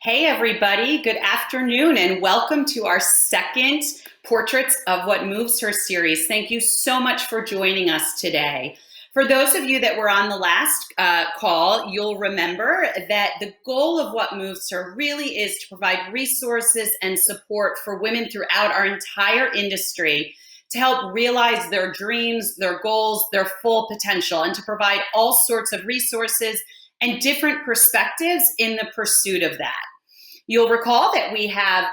Hey, everybody. Good afternoon, and welcome to our second Portraits of What Moves Her series. Thank you so much for joining us today. For those of you that were on the last call, you'll remember that the goal of What Moves Her really is to provide resources and support for women throughout our entire industry to help realize their dreams, their goals, their full potential, and to provide all sorts of resources and different perspectives in the pursuit of that. You'll recall that we have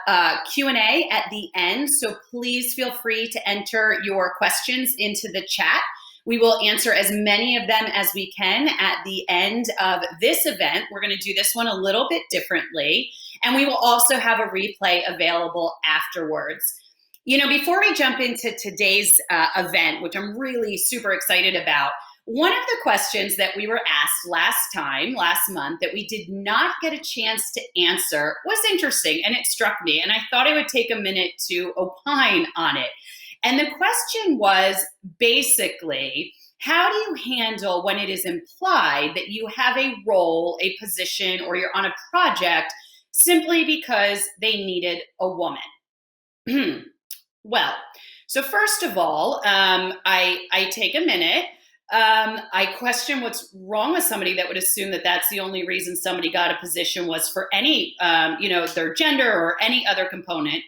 Q&A at the end, so please feel free to enter your questions into the chat. We will answer as many of them as we can at the end of this event. We're going to do this one a little bit differently, and we will also have a replay available afterwards. You know, before we jump into today's event, which I'm really super excited about, one of the questions that we were asked last month, that we did not get a chance to answer was interesting, and it struck me, and I thought I would take a minute to opine on it. And the question was basically, how do you handle when it is implied that you have a role, a position, or you're on a project simply because they needed a woman? Well, so first of all, I take a minute. I question what's wrong with somebody that would assume that that's the only reason somebody got a position was for any, their gender or any other component.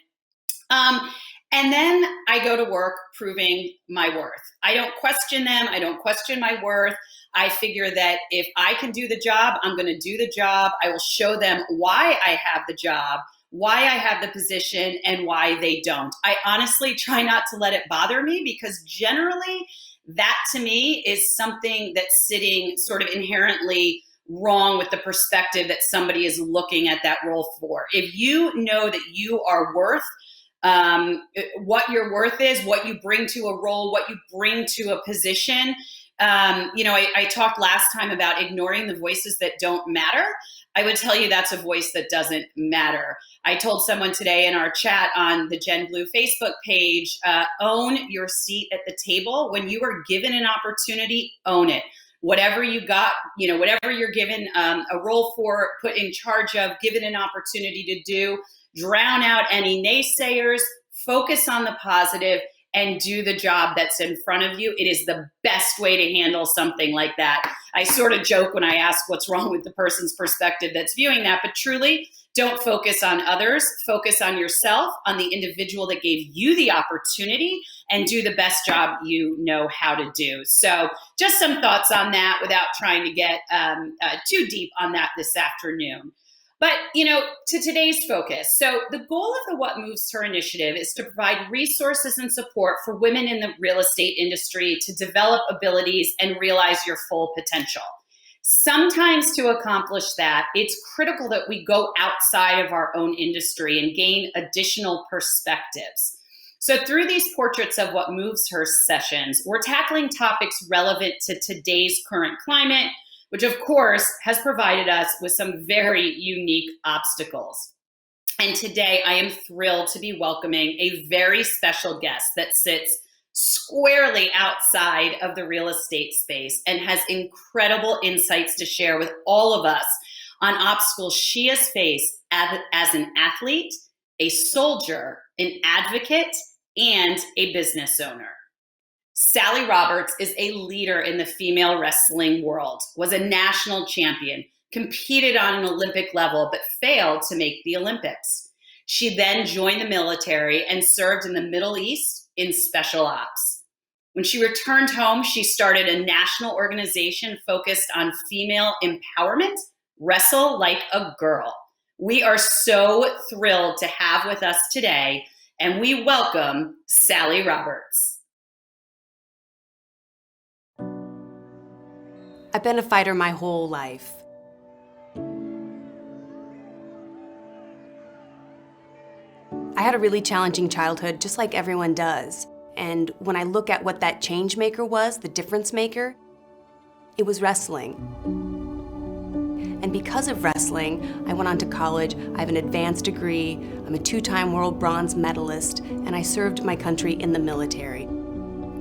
And then I go to work proving my worth. I don't question them. I don't question my worth. I figure that if I can do the job, I'm going to do the job. I will show them why I have the job, why I have the position, and why they don't. I honestly try not to let it bother me, because generally that to me is something that's sitting sort of inherently wrong with the perspective that somebody is looking at that role for. If you know that you are worth what your worth is, what you bring to a role, what you bring to a position. I talked last time about ignoring the voices that don't matter. I would tell you that's a voice that doesn't matter. I told someone today in our chat on the Gen Blue Facebook page, own your seat at the table. When you are given an opportunity, own it. Whatever you got, whatever you're given a role for, put in charge of, given an opportunity to do, drown out any naysayers, focus on the positive, and do the job that's in front of you. It is the best way to handle something like that. I sort of joke when I ask what's wrong with the person's perspective that's viewing that, but truly, don't focus on others. Focus on yourself, on the individual that gave you the opportunity, and do the best job you know how to do. So just some thoughts on that without trying to get too deep on that this afternoon. But, to today's focus. So the goal of the What Moves Her initiative is to provide resources and support for women in the real estate industry to develop abilities and realize your full potential. Sometimes to accomplish that, it's critical that we go outside of our own industry and gain additional perspectives. So through these Portraits of What Moves Her sessions, we're tackling topics relevant to today's current climate, which of course has provided us with some very unique obstacles. And today I am thrilled to be welcoming a very special guest that sits squarely outside of the real estate space and has incredible insights to share with all of us on obstacles she has faced as an athlete, a soldier, an advocate, and a business owner. Sally Roberts is a leader in the female wrestling world, was a national champion, competed on an Olympic level, but failed to make the Olympics. She then joined the military and served in the Middle East in special ops. When she returned home, she started a national organization focused on female empowerment, Wrestle Like a Girl. We are so thrilled to have with us today, and we welcome Sally Roberts. I've been a fighter my whole life. I had a really challenging childhood, just like everyone does. And when I look at what that change maker was, the difference maker, it was wrestling. And because of wrestling, I went on to college. I have an advanced degree. I'm a 2-time world bronze medalist, and I served my country in the military.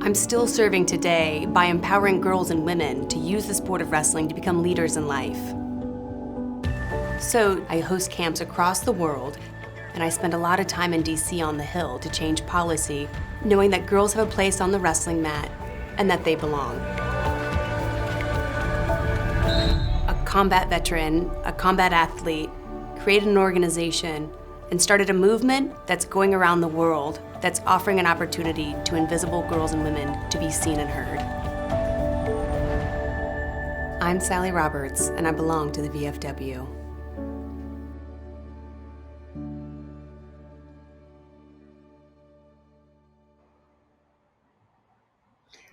I'm still serving today by empowering girls and women to use the sport of wrestling to become leaders in life. So I host camps across the world, and I spend a lot of time in DC on the Hill to change policy, knowing that girls have a place on the wrestling mat and that they belong. A combat veteran, a combat athlete, created an organization and started a movement that's going around the world that's offering an opportunity to invisible girls and women to be seen and heard. I'm Sally Roberts, and I belong to the VFW.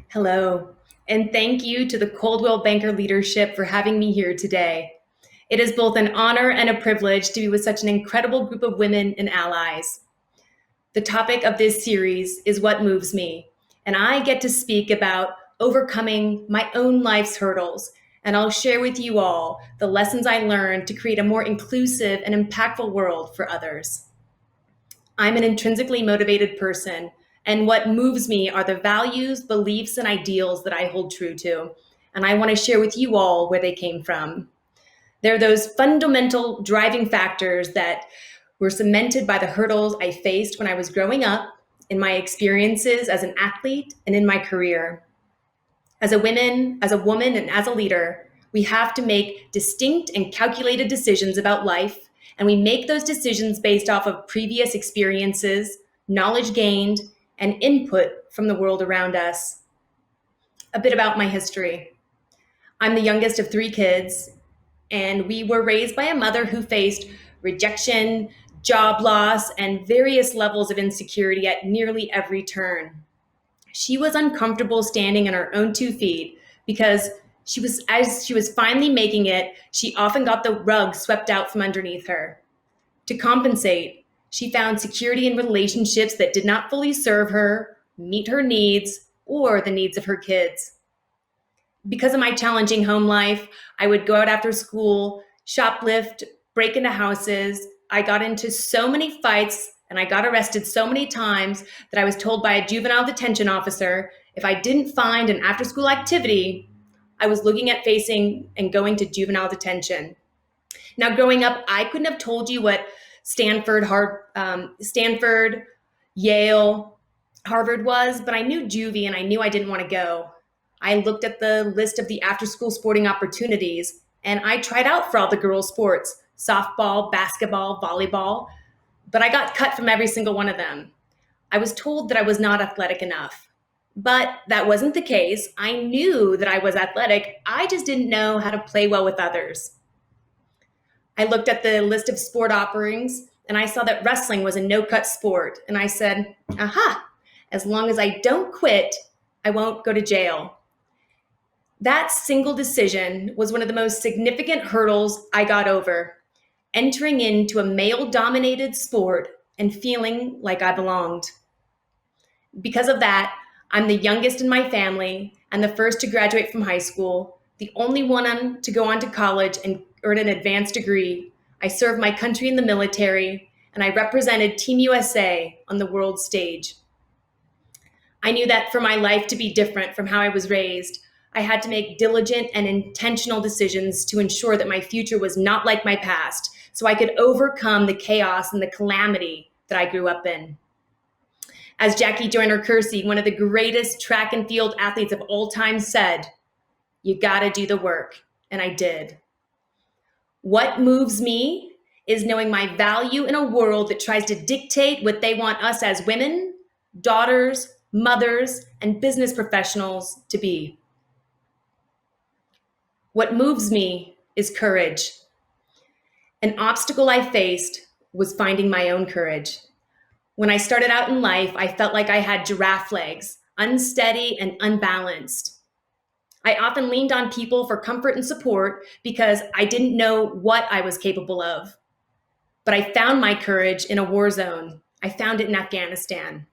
Hello, and thank you to the Coldwell Banker leadership for having me here today. It is both an honor and a privilege to be with such an incredible group of women and allies. The topic of this series is what moves me, and I get to speak about overcoming my own life's hurdles, and I'll share with you all the lessons I learned to create a more inclusive and impactful world for others. I'm an intrinsically motivated person, and what moves me are the values, beliefs, and ideals that I hold true to, and I want to share with you all where they came from. They're those fundamental driving factors that were cemented by the hurdles I faced when I was growing up, in my experiences as an athlete, and in my career. As a woman, and as a leader, we have to make distinct and calculated decisions about life, and we make those decisions based off of previous experiences, knowledge gained, and input from the world around us. A bit about my history. I'm the youngest of 3 kids, and we were raised by a mother who faced rejection, job loss, and various levels of insecurity at nearly every turn. She was uncomfortable standing on her own 2 feet because as she was finally making it, she often got the rug swept out from underneath her. To compensate, she found security in relationships that did not fully serve her, meet her needs, or the needs of her kids. Because of my challenging home life, I would go out after school, shoplift, break into houses. I got into so many fights and I got arrested so many times that I was told by a juvenile detention officer if I didn't find an after-school activity, I was looking at facing and going to juvenile detention. Now, growing up, I couldn't have told you what Stanford, Yale, Harvard was, but I knew juvie and I knew I didn't want to go. I looked at the list of the after-school sporting opportunities and I tried out for all the girls' sports, softball, basketball, volleyball, but I got cut from every single one of them. I was told that I was not athletic enough, but that wasn't the case. I knew that I was athletic. I just didn't know how to play well with others. I looked at the list of sport offerings and I saw that wrestling was a no-cut sport. And I said, aha, as long as I don't quit, I won't go to jail. That single decision was one of the most significant hurdles I got over, entering into a male-dominated sport and feeling like I belonged. Because of that, I'm the youngest in my family and the first to graduate from high school, the only one to go on to college and earn an advanced degree. I served my country in the military, and I represented Team USA on the world stage. I knew that for my life to be different from how I was raised, I had to make diligent and intentional decisions to ensure that my future was not like my past, so I could overcome the chaos and the calamity that I grew up in. As Jackie Joyner-Kersee, one of the greatest track and field athletes of all time, said, "You gotta do the work," and I did. What moves me is knowing my value in a world that tries to dictate what they want us as women, daughters, mothers, and business professionals to be. What moves me is courage. An obstacle I faced was finding my own courage. When I started out in life, I felt like I had giraffe legs, unsteady and unbalanced. I often leaned on people for comfort and support because I didn't know what I was capable of. But I found my courage in a war zone. I found it in Afghanistan.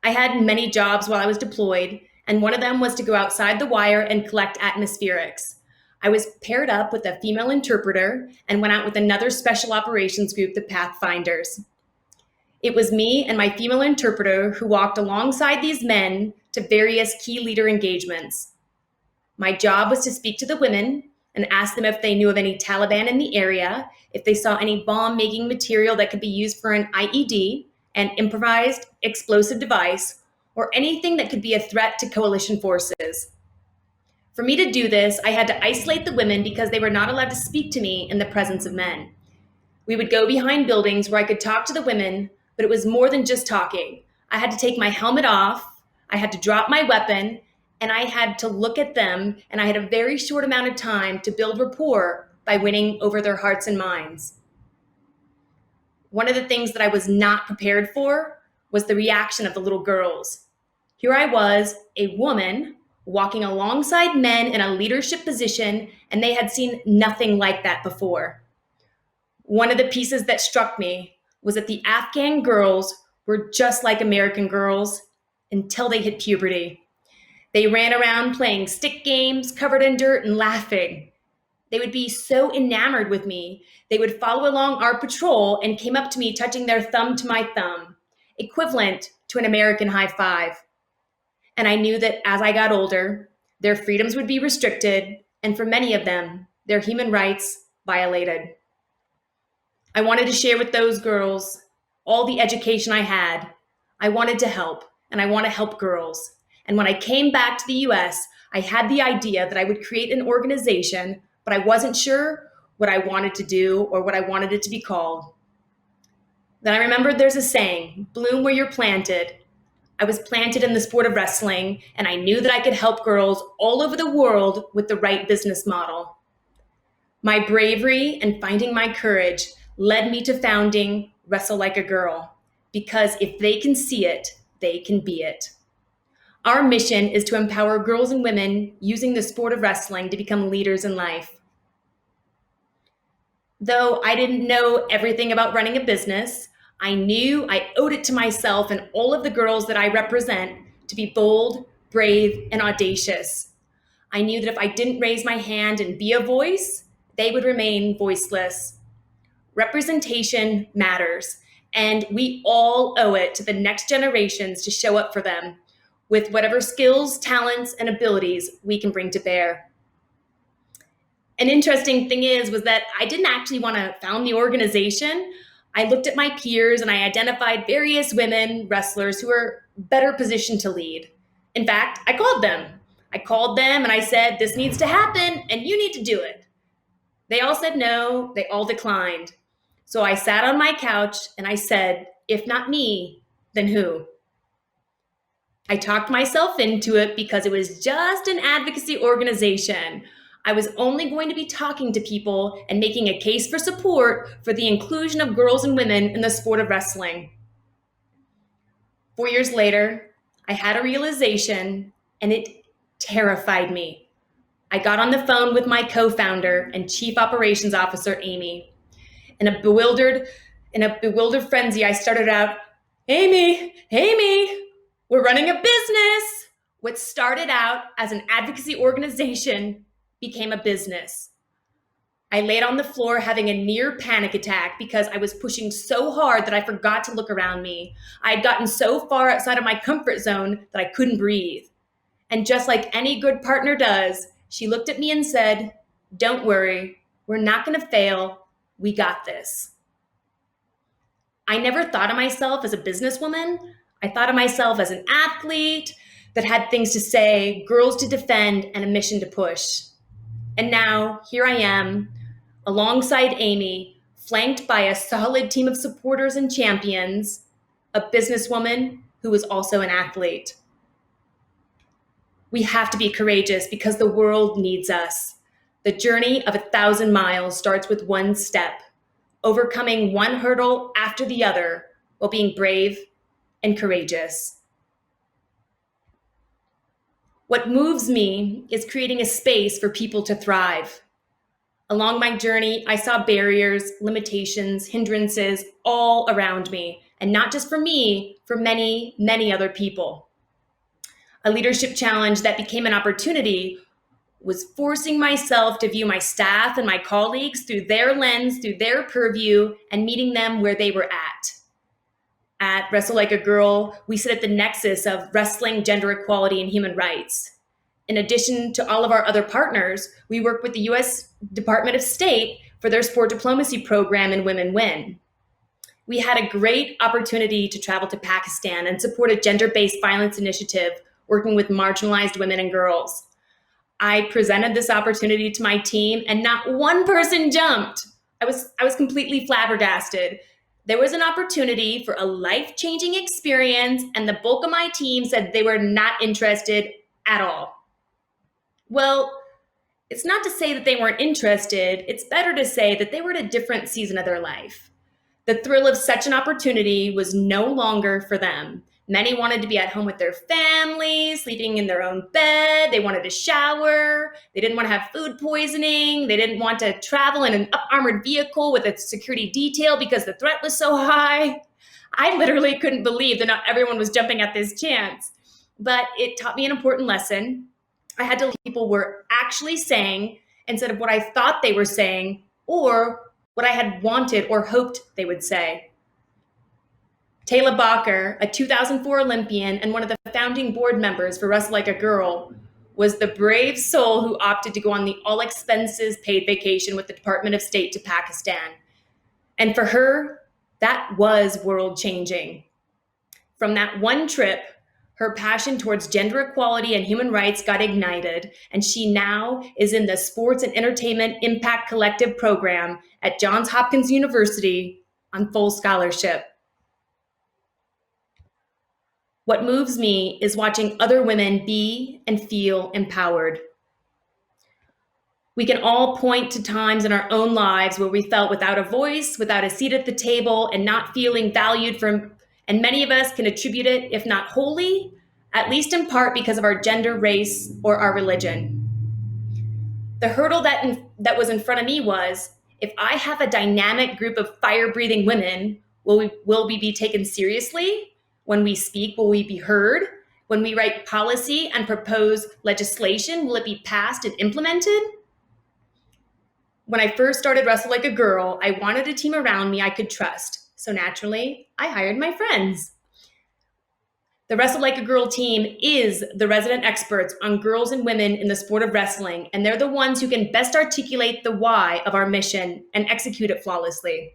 I had many jobs while I was deployed, and one of them was to go outside the wire and collect atmospherics. I was paired up with a female interpreter and went out with another special operations group, the Pathfinders. It was me and my female interpreter who walked alongside these men to various key leader engagements. My job was to speak to the women, and asked them if they knew of any Taliban in the area, if they saw any bomb-making material that could be used for an IED, an improvised explosive device, or anything that could be a threat to coalition forces. For me to do this, I had to isolate the women because they were not allowed to speak to me in the presence of men. We would go behind buildings where I could talk to the women, but it was more than just talking. I had to take my helmet off, I had to drop my weapon, and I had to look at them, and I had a very short amount of time to build rapport by winning over their hearts and minds. One of the things that I was not prepared for was the reaction of the little girls. Here I was, a woman, walking alongside men in a leadership position, and they had seen nothing like that before. One of the pieces that struck me was that the Afghan girls were just like American girls until they hit puberty. They ran around playing stick games, covered in dirt, and laughing. They would be so enamored with me. They would follow along our patrol and came up to me touching their thumb to my thumb, equivalent to an American high five. And I knew that as I got older, their freedoms would be restricted, and for many of them, their human rights violated. I wanted to share with those girls all the education I had. I wanted to help, and I want to help girls. And when I came back to the US, I had the idea that I would create an organization, but I wasn't sure what I wanted to do or what I wanted it to be called. Then I remembered there's a saying, bloom where you're planted. I was planted in the sport of wrestling, and I knew that I could help girls all over the world with the right business model. My bravery and finding my courage led me to founding Wrestle Like a Girl, because if they can see it, they can be it. Our mission is to empower girls and women using the sport of wrestling to become leaders in life. Though I didn't know everything about running a business, I knew I owed it to myself and all of the girls that I represent to be bold, brave, and audacious. I knew that if I didn't raise my hand and be a voice, they would remain voiceless. Representation matters, and we all owe it to the next generations to show up for them with whatever skills, talents, and abilities we can bring to bear. An interesting thing was that I didn't actually want to found the organization. I looked at my peers and I identified various women wrestlers who were better positioned to lead. In fact, I called them and I said, this needs to happen and you need to do it. They all said no, they all declined. So I sat on my couch and I said, if not me, then who? I talked myself into it because it was just an advocacy organization. I was only going to be talking to people and making a case for support for the inclusion of girls and women in the sport of wrestling. 4 years later, I had a realization, and it terrified me. I got on the phone with my co-founder and chief operations officer, Amy. In a bewildered frenzy, I started out, Amy, we're running a business. What started out as an advocacy organization became a business. I laid on the floor having a near panic attack because I was pushing so hard that I forgot to look around me. I had gotten so far outside of my comfort zone that I couldn't breathe. And just like any good partner does, she looked at me and said, don't worry, we're not going to fail. We got this. I never thought of myself as a businesswoman. I thought of myself as an athlete that had things to say, girls to defend, and a mission to push. And now, here I am, alongside Amy, flanked by a solid team of supporters and champions, a businesswoman who is also an athlete. We have to be courageous because the world needs us. The journey of 1,000 miles starts with one step, overcoming one hurdle after the other while being brave and courageous. What moves me is creating a space for people to thrive. Along my journey, I saw barriers, limitations, hindrances all around me, and not just for me, for many, many other people. A leadership challenge that became an opportunity was forcing myself to view my staff and my colleagues through their lens, through their purview, and meeting them where they were at. At Wrestle Like a Girl, we sit at the nexus of wrestling, gender equality, and human rights. In addition to all of our other partners, we work with the U.S. Department of State for their sport diplomacy program in Women Win. We had a great opportunity to travel to Pakistan and support a gender-based violence initiative working with marginalized women and girls. I presented this opportunity to my team and not one person jumped. I was completely flabbergasted. There was an opportunity for a life-changing experience, and the bulk of my team said they were not interested at all. Well, it's not to say that they weren't interested. It's better to say that they were at a different season of their life. The thrill of such an opportunity was no longer for them. Many wanted to be at home with their families, sleeping in their own bed. They wanted to shower. They didn't want to have food poisoning. They didn't want to travel in an up-armored vehicle with a security detail because the threat was so high. I literally couldn't believe that not everyone was jumping at this chance. But it taught me an important lesson. I had to listen to what people were actually saying instead of what I thought they were saying or what I had wanted or hoped they would say. Taylor Bacher, a 2004 Olympian and one of the founding board members for Wrestle Like a Girl, was the brave soul who opted to go on the all-expenses-paid vacation with the Department of State to Pakistan. And for her, that was world-changing. From that one trip, her passion towards gender equality and human rights got ignited, and she now is in the Sports and Entertainment Impact Collective program at Johns Hopkins University on full scholarship. What moves me is watching other women be and feel empowered. We can all point to times in our own lives where we felt without a voice, without a seat at the table, and not feeling valued and many of us can attribute it, if not wholly, at least in part because of our gender, race, or our religion. The hurdle that was in front of me was, if I have a dynamic group of fire-breathing women, will we be taken seriously? When we speak, will we be heard? When we write policy and propose legislation, will it be passed and implemented? When I first started Wrestle Like a Girl, I wanted a team around me I could trust. So naturally, I hired my friends. The Wrestle Like a Girl team is the resident experts on girls and women in the sport of wrestling, and they're the ones who can best articulate the why of our mission and execute it flawlessly.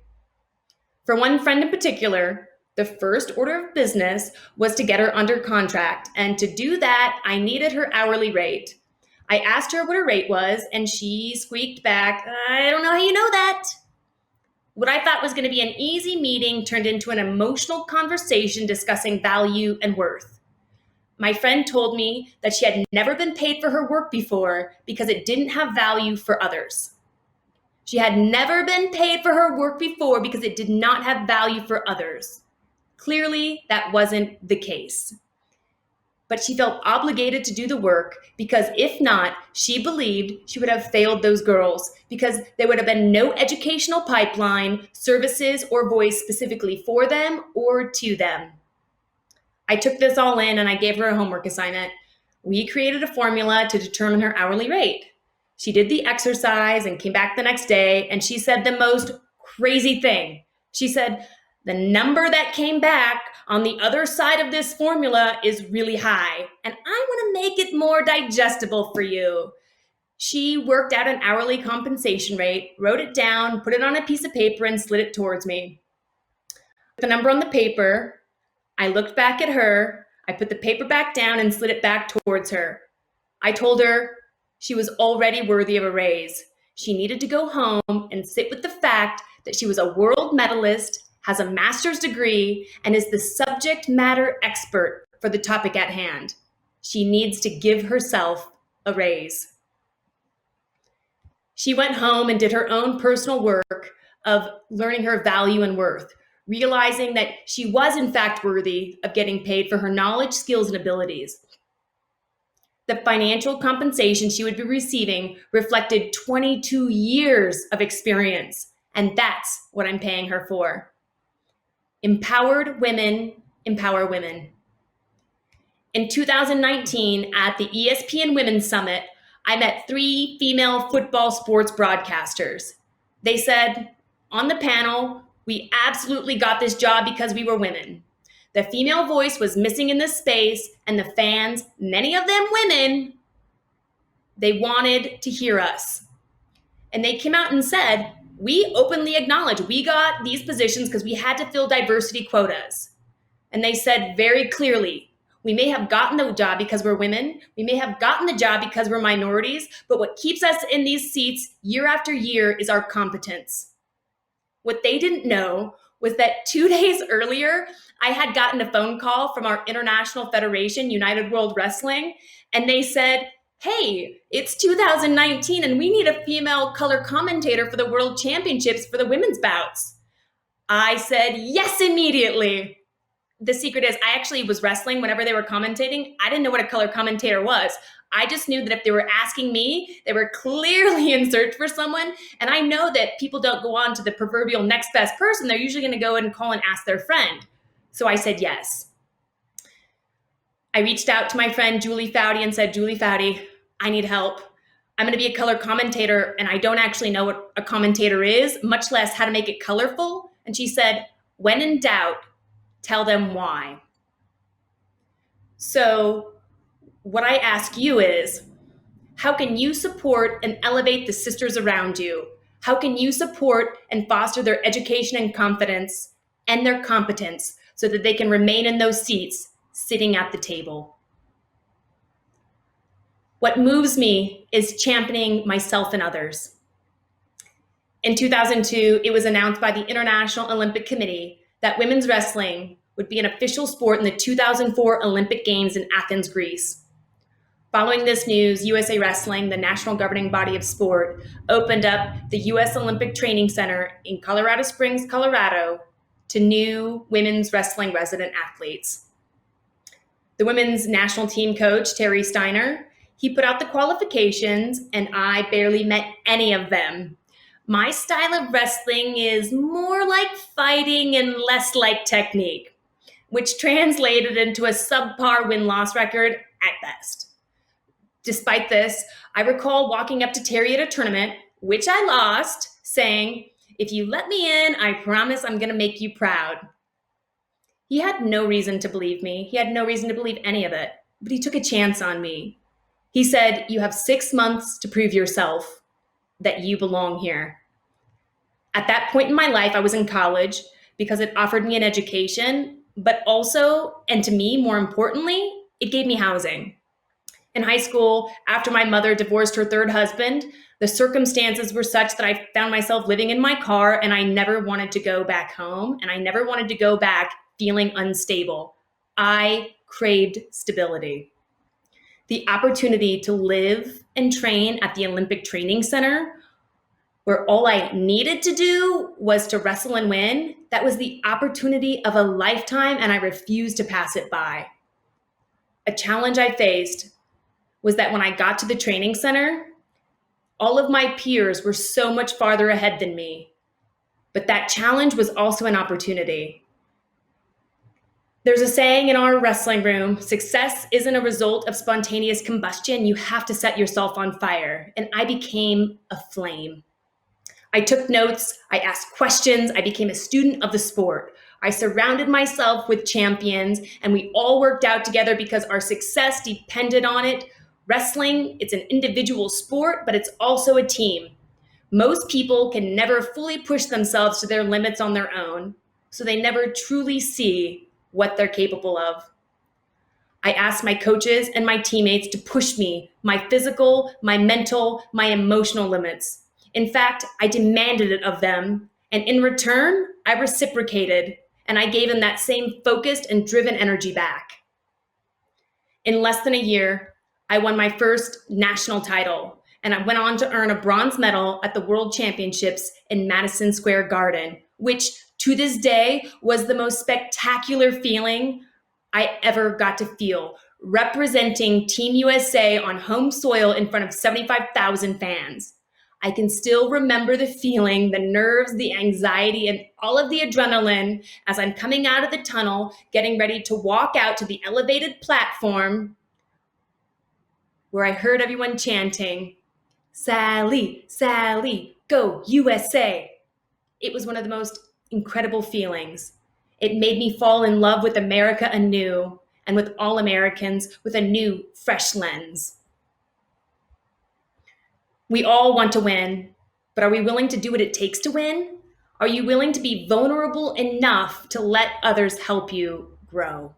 For one friend in particular, the first order of business was to get her under contract, and to do that, I needed her hourly rate. I asked her what her rate was, and she squeaked back, "I don't know how you know that." What I thought was going to be an easy meeting turned into an emotional conversation discussing value and worth. My friend told me that she had never been paid for her work before because it didn't have value for others. She had never been paid for her work before because it did not have value for others. Clearly, that wasn't the case. But she felt obligated to do the work because if not, she believed she would have failed those girls because there would have been no educational pipeline, services, or voice specifically for them or to them. I took this all in and I gave her a homework assignment. We created a formula to determine her hourly rate. She did the exercise and came back the next day, and she said the most crazy thing. She said, "The number that came back on the other side of this formula is really high, and I want to make it more digestible for you." She worked out an hourly compensation rate, wrote it down, put it on a piece of paper, and slid it towards me. With the number on the paper, I looked back at her, I put the paper back down and slid it back towards her. I told her she was already worthy of a raise. She needed to go home and sit with the fact that she was a world medalist, has a master's degree, and is the subject matter expert for the topic at hand. She needs to give herself a raise. She went home and did her own personal work of learning her value and worth, realizing that she was in fact worthy of getting paid for her knowledge, skills, and abilities. The financial compensation she would be receiving reflected 22 years of experience, and that's what I'm paying her for. Empowered women empower women. In 2019, at the ESPN Women's Summit, I met 3 female football sports broadcasters. They said, on the panel, "We absolutely got this job because we were women. The female voice was missing in this space, and the fans, many of them women, They wanted to hear us. And they came out and said, we openly acknowledge we got these positions because we had to fill diversity quotas. And they said very clearly, we may have gotten the job because we're women, we may have gotten the job because we're minorities, but what keeps us in these seats year after year is our competence. What they didn't know was that 2 days earlier, I had gotten a phone call from our international federation, United World Wrestling, and they said, hey, it's 2019 and we need a female color commentator for the World Championships for the women's bouts. I said yes immediately. The secret is I actually was wrestling whenever they were commentating. I didn't know what a color commentator was. I just knew that if they were asking me, they were clearly in search for someone. And I know that people don't go on to the proverbial next best person. They're usually going to go and call and ask their friend. So I said yes. I reached out to my friend Julie Foudy and said, Julie Foudy, I need help. I'm going to be a color commentator and I don't actually know what a commentator is, much less how to make it colorful. And she said, when in doubt, tell them why. So what I ask you is, how can you support and elevate the sisters around you? How can you support and foster their education and confidence and their competence so that they can remain in those seats sitting at the table? What moves me is championing myself and others. In 2002, it was announced by the International Olympic Committee that women's wrestling would be an official sport in the 2004 Olympic Games in Athens, Greece. Following this news, USA Wrestling, the national governing body of sport, opened up the U.S. Olympic Training Center in Colorado Springs, Colorado, to new women's wrestling resident athletes. The women's national team coach, Terry Steiner, he put out the qualifications, and I barely met any of them. My style of wrestling is more like fighting and less like technique, which translated into a subpar win-loss record at best. Despite this, I recall walking up to Terry at a tournament, which I lost, saying, if you let me in, I promise I'm going to make you proud. He had no reason to believe me. He had no reason to believe any of it, but he took a chance on me. He said, you have 6 months to prove yourself that you belong here. At that point in my life, I was in college because it offered me an education, but also, and to me, more importantly, it gave me housing. In high school, after my mother divorced her third husband, the circumstances were such that I found myself living in my car and I never wanted to go back home and I never wanted to go back feeling unstable. I craved stability. The opportunity to live and train at the Olympic Training Center, where all I needed to do was to wrestle and win, that was the opportunity of a lifetime and I refused to pass it by. A challenge I faced was that when I got to the training center, all of my peers were so much farther ahead than me. But that challenge was also an opportunity. There's a saying in our wrestling room, success isn't a result of spontaneous combustion. You have to set yourself on fire. And I became a flame. I took notes, I asked questions, I became a student of the sport. I surrounded myself with champions, and we all worked out together because our success depended on it. Wrestling, it's an individual sport, but it's also a team. Most people can never fully push themselves to their limits on their own, so they never truly see what they're capable of. I asked my coaches and my teammates to push me, my physical, my mental, my emotional limits. In fact, I demanded it of them, and in return, I reciprocated, and I gave them that same focused and driven energy back. In less than a year, I won my first national title, and I went on to earn a bronze medal at the World Championships in Madison Square Garden, which to this day was the most spectacular feeling I ever got to feel, representing Team USA on home soil in front of 75,000 fans. I can still remember the feeling, the nerves, the anxiety, and all of the adrenaline as I'm coming out of the tunnel, getting ready to walk out to the elevated platform where I heard everyone chanting, Sally, Sally, go USA. It was one of the most incredible feelings. It made me fall in love with America anew and with all Americans with a new, fresh lens. We all want to win, but are we willing to do what it takes to win? Are you willing to be vulnerable enough to let others help you grow?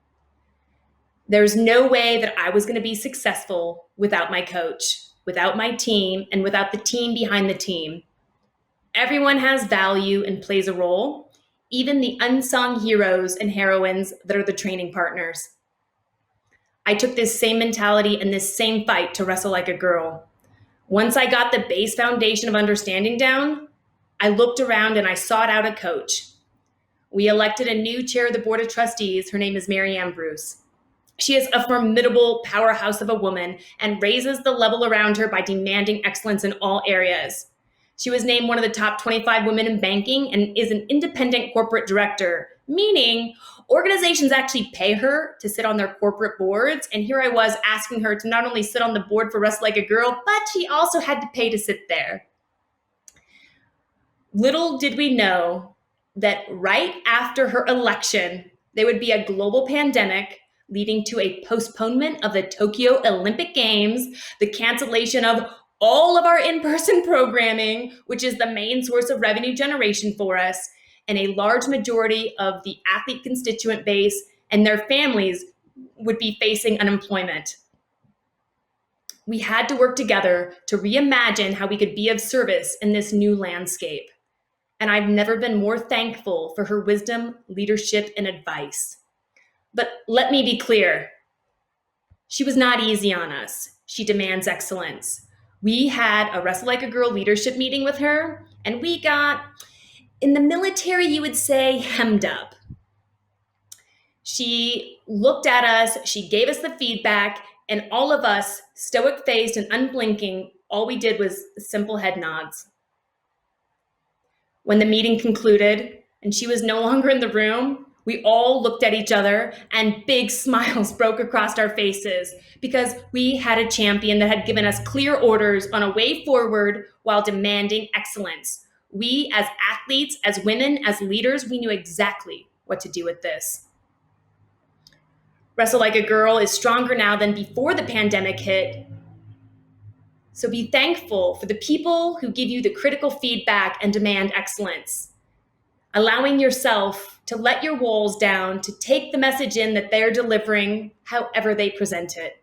There's no way that I was going to be successful without my coach, without my team, and without the team behind the team. Everyone has value and plays a role, even the unsung heroes and heroines that are the training partners. I took this same mentality and this same fight to wrestle like a girl. Once I got the base foundation of understanding down, I looked around and I sought out a coach. We elected a new chair of the board of trustees. Her name is Mary Ann Bruce. She is a formidable powerhouse of a woman and raises the level around her by demanding excellence in all areas. She was named one of the top 25 women in banking and is an independent corporate director, meaning organizations actually pay her to sit on their corporate boards. And here I was asking her to not only sit on the board for Wrestle Like a Girl, but she also had to pay to sit there. Little did we know that right after her election, there would be a global pandemic leading to a postponement of the Tokyo Olympic Games, the cancellation of all of our in-person programming, which is the main source of revenue generation for us, and a large majority of the athlete constituent base and their families would be facing unemployment. We had to work together to reimagine how we could be of service in this new landscape. And I've never been more thankful for her wisdom, leadership, and advice. But let me be clear, she was not easy on us. She demands excellence. We had a Wrestle Like a Girl leadership meeting with her, and we got, in the military, you would say, hemmed up. She looked at us, she gave us the feedback, and all of us, stoic-faced and unblinking, all we did was simple head nods. When the meeting concluded and she was no longer in the room, we all looked at each other and big smiles broke across our faces because we had a champion that had given us clear orders on a way forward while demanding excellence. We, as athletes, as women, as leaders, we knew exactly what to do with this. Wrestle Like a Girl is stronger now than before the pandemic hit. So be thankful for the people who give you the critical feedback and demand excellence. Allowing yourself to let your walls down, to take the message in that they're delivering however they present it.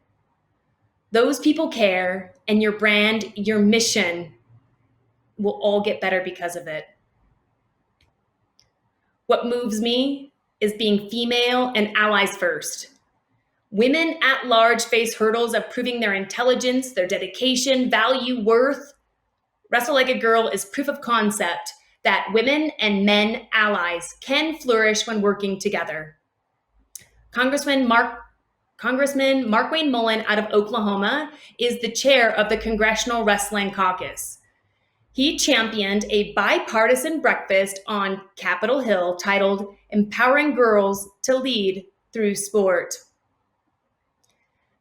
Those people care, and your brand, your mission will all get better because of it. What moves me is being female and allies first. Women at large face hurdles of proving their intelligence, their dedication, value, worth. Wrestle Like a Girl is proof of concept that women and men allies can flourish when working together. Congressman Mark Wayne Mullen out of Oklahoma is the chair of the Congressional Wrestling Caucus. He championed a bipartisan breakfast on Capitol Hill titled Empowering Girls to Lead Through Sport.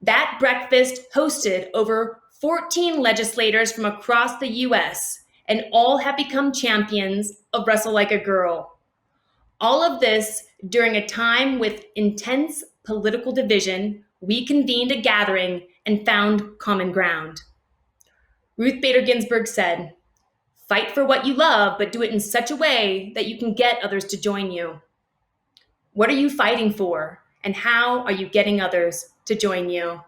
That breakfast hosted over 14 legislators from across the U.S., and all have become champions of Wrestle Like a Girl. All of this during a time with intense political division. We convened a gathering and found common ground. Ruth Bader Ginsburg said, "Fight for what you love, but do it in such a way that you can get others to join you." What are you fighting for, and how are you getting others to join you?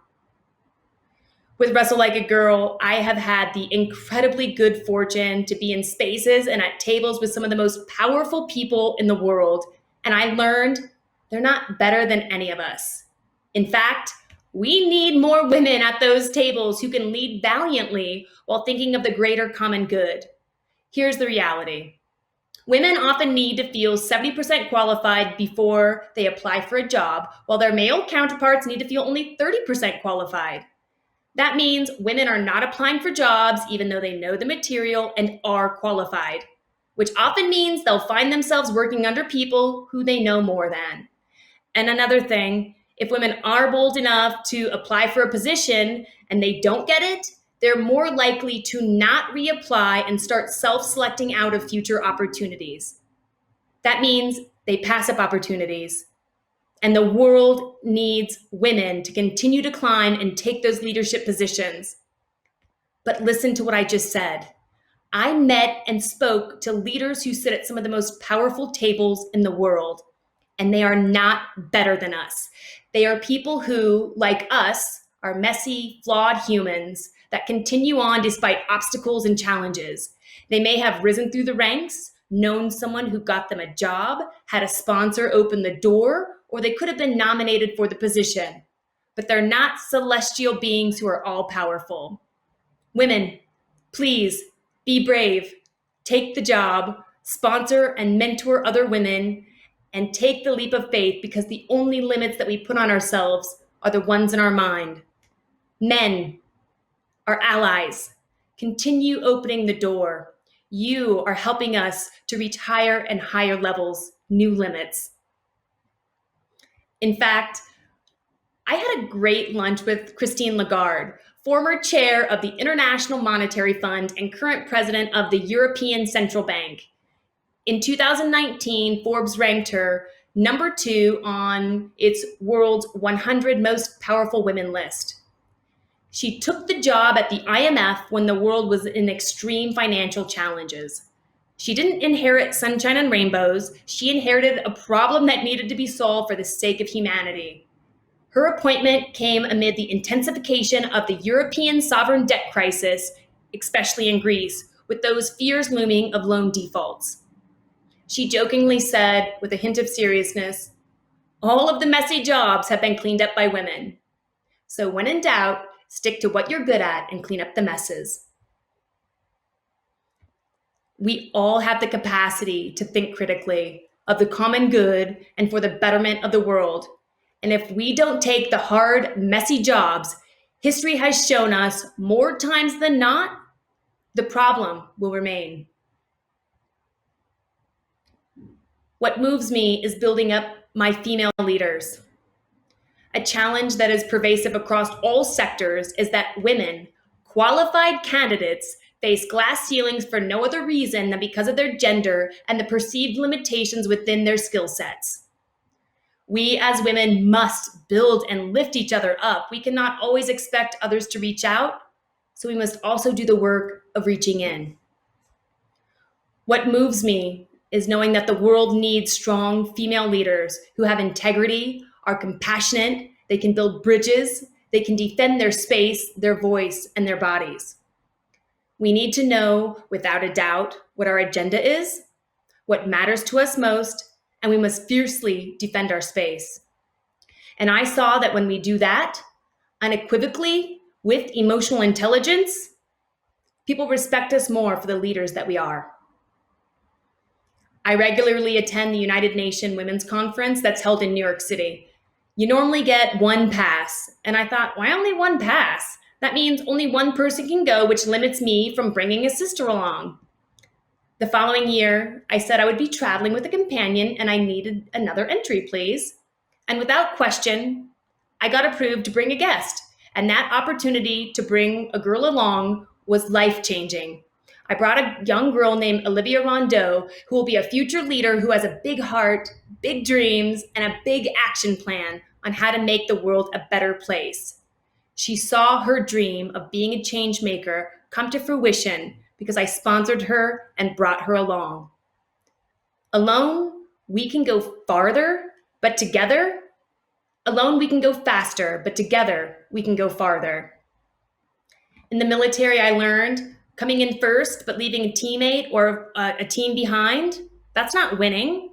With Wrestle Like a Girl, I have had the incredibly good fortune to be in spaces and at tables with some of the most powerful people in the world. And I learned they're not better than any of us. In fact, we need more women at those tables who can lead valiantly while thinking of the greater common good. Here's the reality. Women often need to feel 70% qualified before they apply for a job, while their male counterparts need to feel only 30% qualified. That means women are not applying for jobs even though they know the material and are qualified, which often means they'll find themselves working under people who they know more than. And another thing, if women are bold enough to apply for a position and they don't get it, they're more likely to not reapply and start self-selecting out of future opportunities. That means they pass up opportunities. And the world needs women to continue to climb and take those leadership positions. But listen to what I just said. I met and spoke to leaders who sit at some of the most powerful tables in the world, and they are not better than us. They are people who, like us, are messy, flawed humans that continue on despite obstacles and challenges. They may have risen through the ranks, known someone who got them a job, had a sponsor open the door, or they could have been nominated for the position. But they're not celestial beings who are all powerful. Women, please be brave. Take the job, sponsor and mentor other women, and take the leap of faith, because the only limits that we put on ourselves are the ones in our mind. Men, our allies, continue opening the door. You are helping us to reach higher and higher levels, new limits. In fact, I had a great lunch with Christine Lagarde, former chair of the International Monetary Fund and current president of the European Central Bank. In 2019, Forbes ranked her number 2 on its world's 100 most powerful women list. She took the job at the IMF when the world was in extreme financial challenges. She didn't inherit sunshine and rainbows. She inherited a problem that needed to be solved for the sake of humanity. Her appointment came amid the intensification of the European sovereign debt crisis, especially in Greece, with those fears looming of loan defaults. She jokingly said, with a hint of seriousness, "All of the messy jobs have been cleaned up by women. So when in doubt, stick to what you're good at and clean up the messes." We all have the capacity to think critically of the common good and for the betterment of the world. And if we don't take the hard, messy jobs, history has shown us more times than not, the problem will remain. What moves me is building up my female leaders. A challenge that is pervasive across all sectors is that women, qualified candidates, face glass ceilings for no other reason than because of their gender and the perceived limitations within their skill sets. We as women must build and lift each other up. We cannot always expect others to reach out, so we must also do the work of reaching in. What moves me is knowing that the world needs strong female leaders who have integrity, are compassionate, they can build bridges, they can defend their space, their voice, and their bodies. We need to know without a doubt what our agenda is, what matters to us most, and we must fiercely defend our space. And I saw that when we do that, unequivocally, with emotional intelligence, people respect us more for the leaders that we are. I regularly attend the United Nations Women's Conference that's held in New York City. You normally get one pass, and I thought, why only one pass? That means only one person can go, which limits me from bringing a sister along. The following year, I said I would be traveling with a companion and I needed another entry, please. And without question, I got approved to bring a guest. And that opportunity to bring a girl along was life-changing. I brought a young girl named Olivia Rondeau, who will be a future leader who has a big heart, big dreams, and a big action plan on how to make the world a better place. She saw her dream of being a change maker come to fruition because I sponsored her and brought her along. Alone, we can go farther, but together, alone we can go faster, but together we can go farther. In the military, I learned coming in first, but leaving a teammate or a team behind, that's not winning.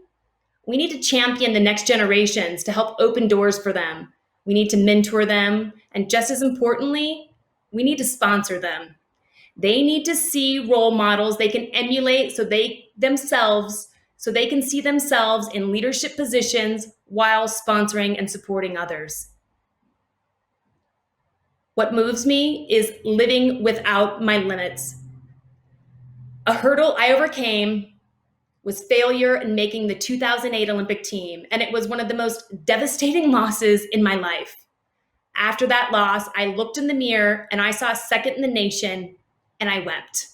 We need to champion the next generations to help open doors for them. We need to mentor them, and just as importantly, we need to sponsor them. They need to see role models they can emulate so they can see themselves in leadership positions while sponsoring and supporting others. What moves me is living without my limits. A hurdle I overcame was failure in making the 2008 Olympic team, and it was one of the most devastating losses in my life. After that loss, I looked in the mirror and I saw second in the nation, and I wept.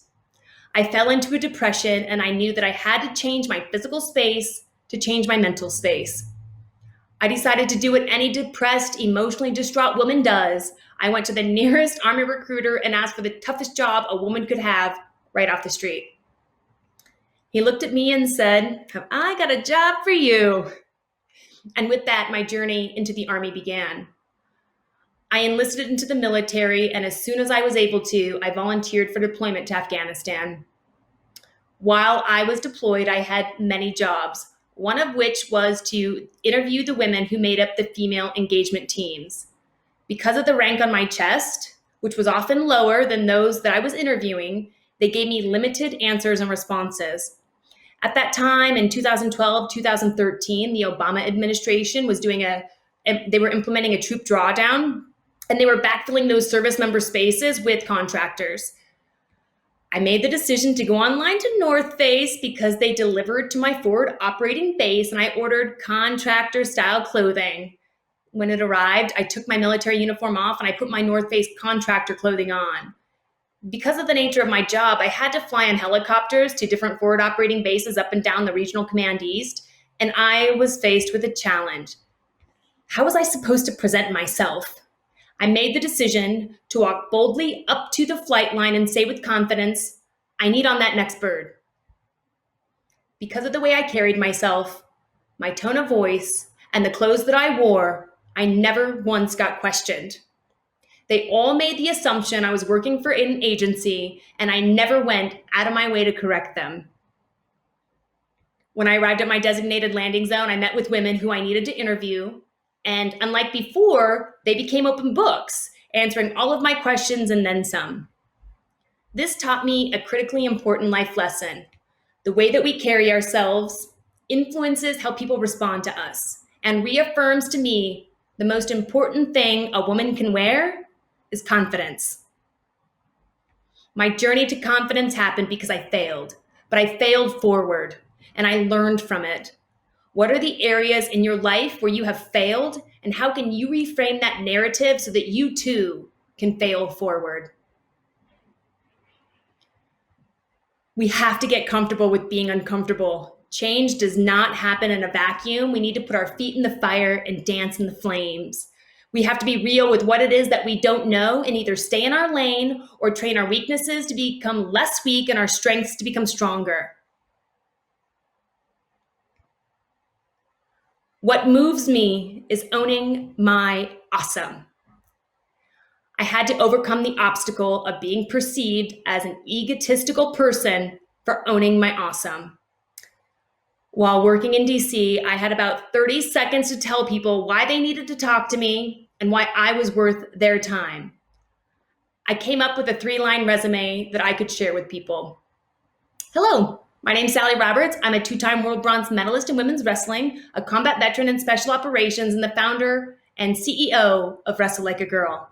I fell into a depression, and I knew that I had to change my physical space to change my mental space. I decided to do what any depressed, emotionally distraught woman does. I went to the nearest Army recruiter and asked for the toughest job a woman could have right off the street. He looked at me and said, "Have I got a job for you?" And with that, my journey into the Army began. I enlisted into the military, and as soon as I was able to, I volunteered for deployment to Afghanistan. While I was deployed, I had many jobs, one of which was to interview the women who made up the female engagement teams. Because of the rank on my chest, which was often lower than those that I was interviewing, they gave me limited answers and responses. At that time, in 2012, 2013, the Obama administration was they were implementing a troop drawdown, and they were backfilling those service member spaces with contractors. I made the decision to go online to North Face because they delivered to my forward operating base, and I ordered contractor-style clothing. When it arrived, I took my military uniform off and I put my North Face contractor clothing on. Because of the nature of my job, I had to fly on helicopters to different forward operating bases up and down the Regional Command East, and I was faced with a challenge. How was I supposed to present myself? I made the decision to walk boldly up to the flight line and say with confidence, "I need on that next bird." Because of the way I carried myself, my tone of voice, and the clothes that I wore, I never once got questioned. They all made the assumption I was working for an agency, and I never went out of my way to correct them. When I arrived at my designated landing zone, I met with women who I needed to interview, and unlike before, they became open books, answering all of my questions and then some. This taught me a critically important life lesson. The way that we carry ourselves influences how people respond to us, and reaffirms to me the most important thing a woman can wear is confidence. My journey to confidence happened because I failed, but I failed forward, and I learned from it. What are the areas in your life where you have failed, and how can you reframe that narrative so that you too can fail forward? We have to get comfortable with being uncomfortable. Change does not happen in a vacuum. We need to put our feet in the fire and dance in the flames. We have to be real with what it is that we don't know and either stay in our lane or train our weaknesses to become less weak and our strengths to become stronger. What moves me is owning my awesome. I had to overcome the obstacle of being perceived as an egotistical person for owning my awesome. While working in DC, I had about 30 seconds to tell people why they needed to talk to me and why I was worth their time. I came up with a 3-line resume that I could share with people. Hello, my name's Sally Roberts. I'm a 2-time world bronze medalist in women's wrestling, a combat veteran in special operations, and the founder and CEO of Wrestle Like a Girl.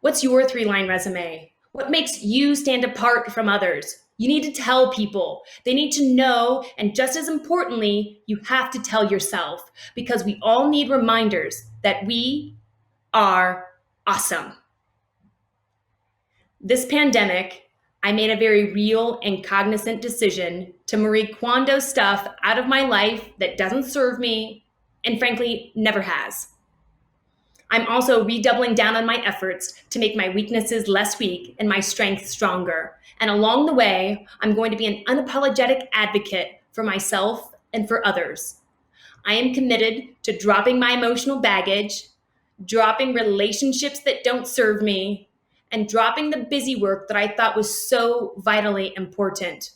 What's your 3-line resume? What makes you stand apart from others? You need to tell people. They need to know, and just as importantly, you have to tell yourself, because we all need reminders that we are awesome. This pandemic, I made a very real and cognizant decision to Marie Kondo stuff out of my life that doesn't serve me, and frankly, never has. I'm also redoubling down on my efforts to make my weaknesses less weak and my strengths stronger. And along the way, I'm going to be an unapologetic advocate for myself and for others. I am committed to dropping my emotional baggage, dropping relationships that don't serve me, and dropping the busy work that I thought was so vitally important.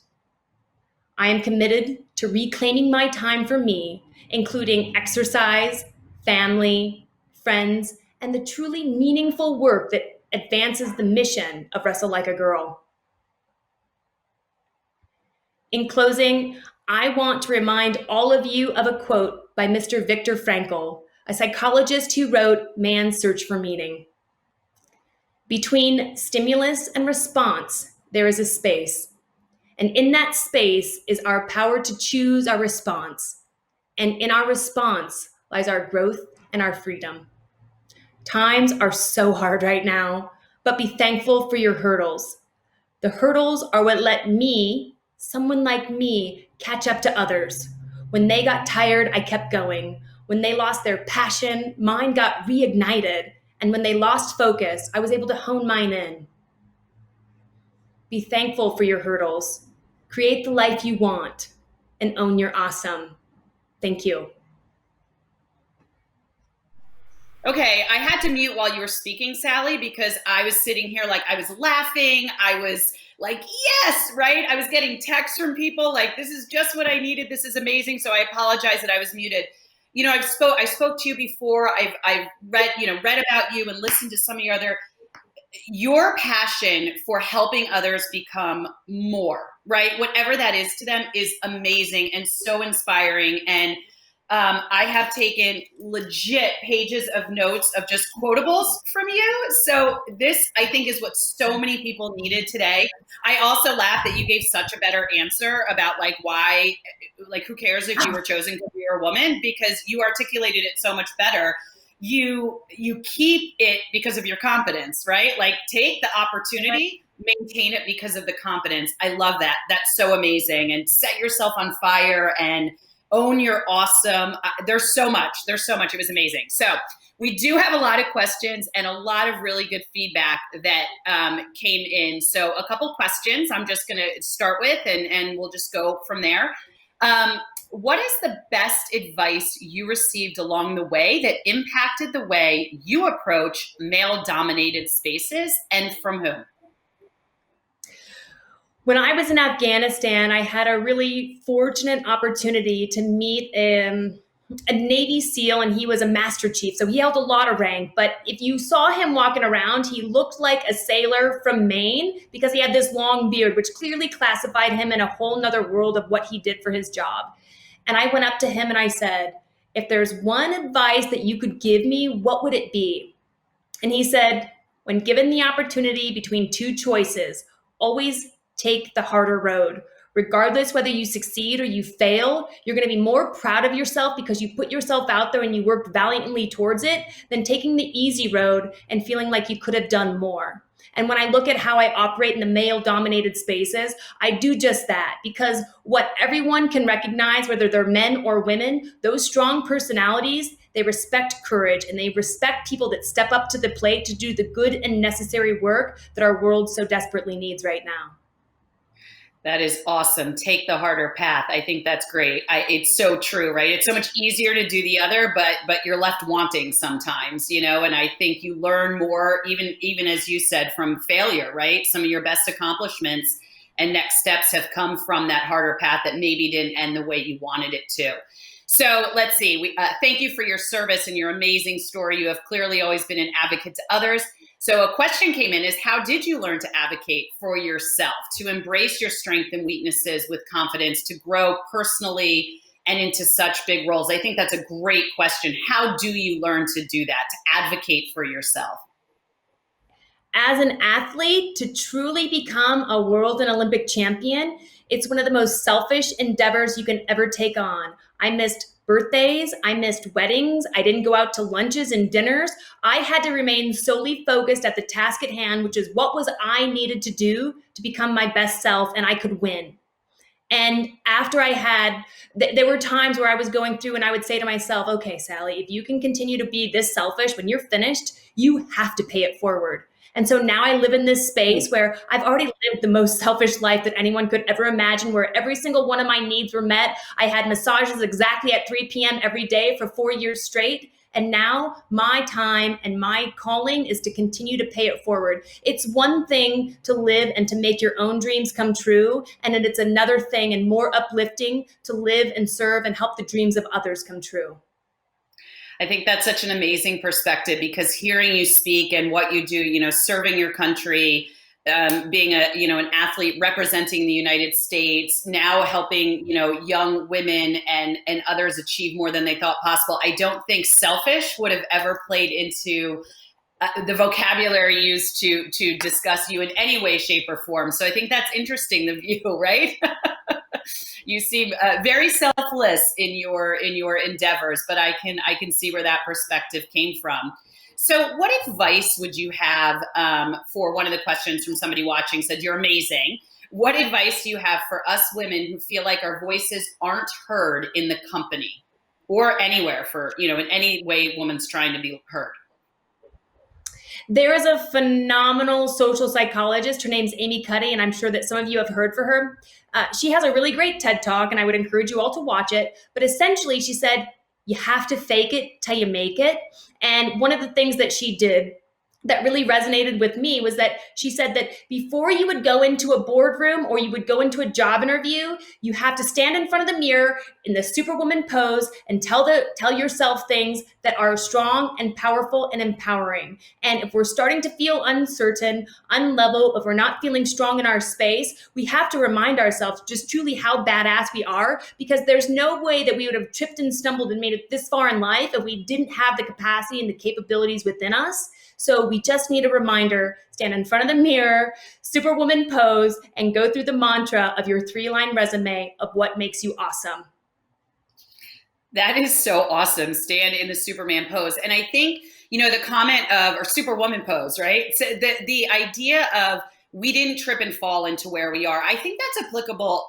I am committed to reclaiming my time for me, including exercise, family, friends, and the truly meaningful work that advances the mission of Wrestle Like a Girl. In closing, I want to remind all of you of a quote by Mr. Viktor Frankl, a psychologist who wrote Man's Search for Meaning. Between stimulus and response, there is a space. And in that space is our power to choose our response. And in our response lies our growth and our freedom. Times are so hard right now, but be thankful for your hurdles. The hurdles are what let me, someone like me, catch up to others. When they got tired, I kept going. When they lost their passion, mine got reignited. And when they lost focus, I was able to hone mine in. Be thankful for your hurdles. Create the life you want and own your awesome. Thank you. Okay, I had to mute while you were speaking, Sally, because I was sitting here like I was laughing. I was like, yes, right? I was getting texts from people like, this is just what I needed. This is amazing. So I apologize that I was muted. You know, I spoke to you before. I've read about you and listened to some of your passion for helping others become more, right? Whatever that is to them is amazing and so inspiring. And I have taken legit pages of notes of just quotables from you. So this, I think, is what so many people needed today. I also laughed that you gave such a better answer about like why, like who cares if you were chosen because you're a woman, because you articulated it so much better. You keep it because of your competence, right? Like take the opportunity, maintain it because of the competence. I love that. That's so amazing. And set yourself on fire and own your awesome. There's so much. It was amazing. So we do have a lot of questions and a lot of really good feedback that came in. So a couple questions I'm just going to start with, and we'll just go from there. What is the best advice you received along the way that impacted the way you approach male-dominated spaces, and from whom? When I was in Afghanistan, I had a really fortunate opportunity to meet a Navy SEAL, and he was a Master Chief. So he held a lot of rank. But if you saw him walking around, he looked like a sailor from Maine because he had this long beard, which clearly classified him in a whole nother world of what he did for his job. And I went up to him and I said, if there's one advice that you could give me, what would it be? And he said, when given the opportunity between two choices, always take the harder road. Regardless whether you succeed or you fail, you're going to be more proud of yourself because you put yourself out there and you worked valiantly towards it than taking the easy road and feeling like you could have done more. And when I look at how I operate in the male-dominated spaces, I do just that, because what everyone can recognize, whether they're men or women, those strong personalities, they respect courage and they respect people that step up to the plate to do the good and necessary work that our world so desperately needs right now. That is awesome. Take the harder path. I think that's great. It's so true, right? It's so much easier to do the other, but you're left wanting sometimes, you know, and I think you learn more, even as you said, from failure, right? Some of your best accomplishments and next steps have come from that harder path that maybe didn't end the way you wanted it to. So let's see. Thank you for your service and your amazing story. You have clearly always been an advocate to others. So a question came in is, how did you learn to advocate for yourself, to embrace your strengths and weaknesses with confidence, to grow personally and into such big roles? I think that's a great question. How do you learn to do that, to advocate for yourself? As an athlete, to truly become a world and Olympic champion, it's one of the most selfish endeavors you can ever take on. I missed birthdays, I missed weddings, I didn't go out to lunches and dinners. I had to remain solely focused at the task at hand, which is what was I needed to do to become my best self, and I could win. And after there were times where I was going through and I would say to myself, okay, Sally, if you can continue to be this selfish, when you're finished, you have to pay it forward. And so now I live in this space where I've already lived the most selfish life that anyone could ever imagine, where every single one of my needs were met. I had massages exactly at 3 p.m. every day for 4 years straight. And now my time and my calling is to continue to pay it forward. It's one thing to live and to make your own dreams come true. And then it's another thing and more uplifting to live and serve and help the dreams of others come true. I think that's such an amazing perspective, because hearing you speak and what you do, you know, serving your country, being an athlete representing the United States, now helping, young women and others achieve more than they thought possible. I don't think selfish would have ever played into the vocabulary used to discuss you in any way, shape, or form. So I think that's interesting, the view, right? You seem very selfless in your endeavors, but I can see where that perspective came from. So what advice would you have for one of the questions from somebody watching said, you're amazing. What advice do you have for us women who feel like our voices aren't heard in the company or anywhere in any way woman's trying to be heard? There is a phenomenal social psychologist. Her name's Amy Cuddy, and I'm sure that some of you have heard for her. She has a really great TED Talk, and I would encourage you all to watch it. But essentially, she said, you have to fake it till you make it. And one of the things that she did that really resonated with me was that she said that before you would go into a boardroom or you would go into a job interview, you have to stand in front of the mirror in the Superwoman pose and tell yourself things that are strong and powerful and empowering. And if we're starting to feel uncertain, unlevel, if we're not feeling strong in our space, we have to remind ourselves just truly how badass we are, because there's no way that we would have tripped and stumbled and made it this far in life if we didn't have the capacity and the capabilities within us. So we just need a reminder, stand in front of the mirror, Superwoman pose, and go through the mantra of your 3-line resume of what makes you awesome. That is so awesome. Stand in the Superman pose. And I think, the comment or Superwoman pose, right? So the idea of we didn't trip and fall into where we are, I think that's applicable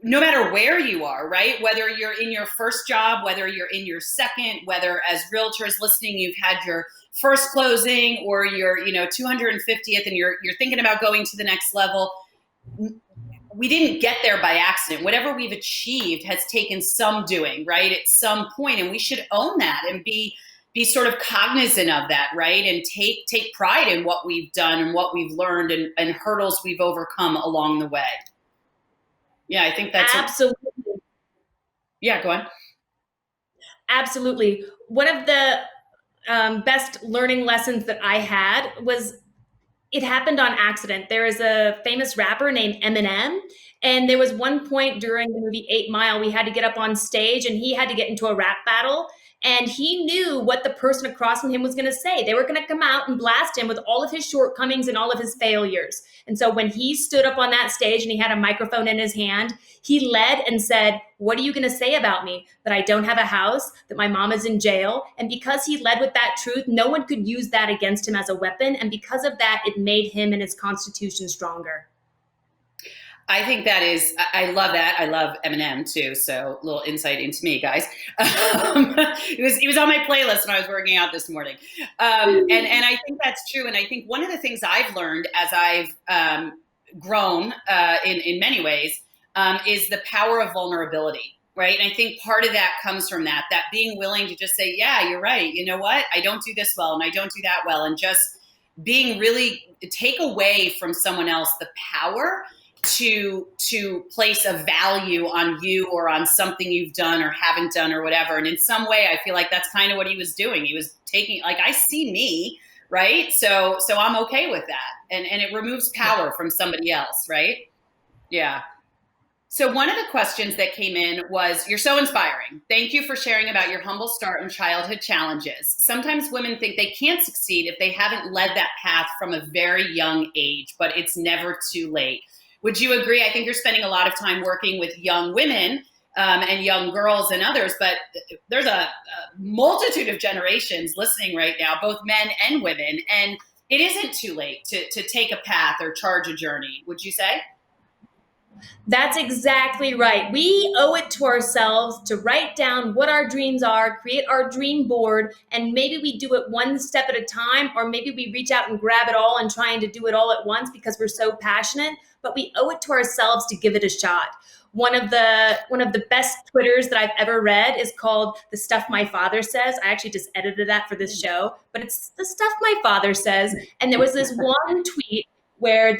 no matter where you are, right? Whether you're in your first job, whether you're in your second, whether as realtors listening, you've had your first closing or your 250th and you're thinking about going to the next level. We didn't get there by accident. Whatever we've achieved has taken some doing, right? At some point, and we should own that and be sort of cognizant of that, right? And take pride in what we've done and what we've learned and hurdles we've overcome along the way. Yeah, I think that's absolutely. Yeah, go on. Absolutely. One of the best learning lessons that I had was it happened on accident. There is a famous rapper named Eminem, and there was one point during the movie 8 Mile, we had to get up on stage and he had to get into a rap battle. And he knew what the person across from him was going to say. They were going to come out and blast him with all of his shortcomings and all of his failures. And so when he stood up on that stage and he had a microphone in his hand, he led and said, what are you going to say about me? That I don't have a house, that my mom is in jail. And because he led with that truth, no one could use that against him as a weapon. And because of that, it made him and his constitution stronger. I think that is, I love that. I love Eminem too. So a little insight into me, guys. He was on my playlist when I was working out this morning. And I think that's true. And I think one of the things I've learned as I've grown in many ways is the power of vulnerability, right? And I think part of that comes from that being willing to just say, yeah, you're right. You know what? I don't do this well and I don't do that well. And just being really take away from someone else the power to place a value on you or on something you've done or haven't done or whatever. And in some way, I feel like that's kind of what he was doing. He was taking, like, I see me, right? So I'm okay with that. And it removes power from somebody else, right? Yeah. So one of the questions that came in was, you're so inspiring. Thank you for sharing about your humble start and childhood challenges. Sometimes women think they can't succeed if they haven't led that path from a very young age, but it's never too late. Would you agree? I think you're spending a lot of time working with young women and young girls and others, but there's a multitude of generations listening right now, both men and women, and it isn't too late to take a path or charge a journey, would you say? That's exactly right. We owe it to ourselves to write down what our dreams are, create our dream board, and maybe we do it one step at a time, or maybe we reach out and grab it all and trying to do it all at once because we're so passionate, but we owe it to ourselves to give it a shot. One of the best Twitters that I've ever read is called The Stuff My Father Says. I actually just edited that for this show, but it's The Stuff My Father Says. And there was this one tweet where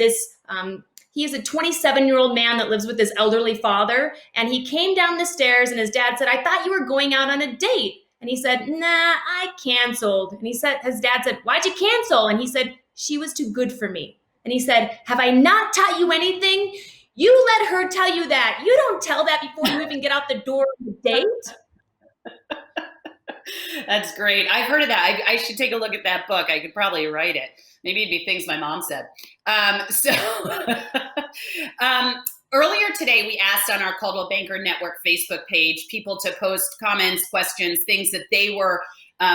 he is a 27-year-old man that lives with his elderly father. And he came down the stairs and his dad said, I thought you were going out on a date. And he said, nah, I canceled. And his dad said, why'd you cancel? And he said, she was too good for me. And he said, have I not taught you anything? You let her tell you that. You don't tell that before you even get out the door of the date. That's great. I've heard of that. I should take a look at that book. I could probably write it. Maybe it'd be things my mom said. Earlier today, we asked on our Coldwell Banker Network Facebook page people to post comments, questions, things that they were